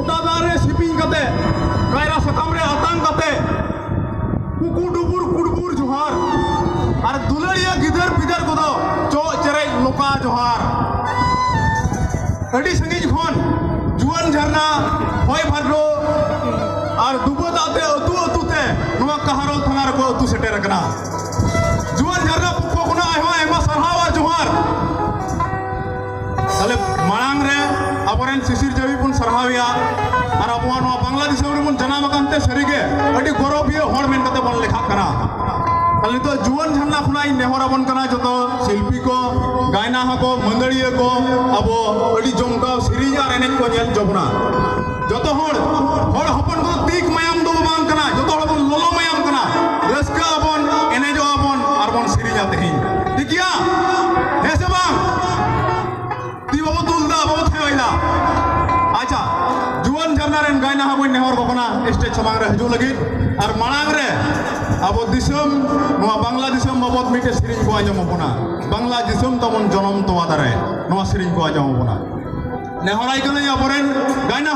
गोटा दारे शिपिंग कते कायरा सकाम रे आतंक कते कुकुडुबुर जोहार और दुलड़िया गिदर पिदर को चो चेरे लोका जोहार अड़ी संगीज खन जुआन झरना होय भाद्रो और दुबो दाते अतु अतुते नवा कहारो थाना रे को अतु सेटेर कना जुआन झरना पुको कोना आयमा सरहावा जोहार तले मांग रे अबरेन शिशिर जवी पुन सरहाविया और अब नवा बांग्लादेशम रे पुन जनाम कांते सरीगे अड़ी गौरवीय हर मेन कते बन लेखा कना तले तो जुआन झरना खुनाई नेहरा बन कना जतो शिल्पी को गायना को मंदड़िया को अब अड़ी जमका सिरिज और एनेज को नेल जबना जतो हर हपन को तीक मायाम दो बांग कना जतो हर बन लोलो मायाम कना रस्का बन एनेजो बन और बन सिरिज आते ही दिकिया हे से बांग ती बाबू दुलदा बाबू थेवैला अच्छा जुआन झरना रेन गायना बन नेहर को कना स्टेज समांग रे हजू लगी और मांग रे अब दिसम नवा बांग्लादेशम बाबत मिटे सिरिज को आजम बना बांग्लादेशम तबन जनम तो आदारे नवा सिरिज को आजम बना नेहराई कने अबरेन गायना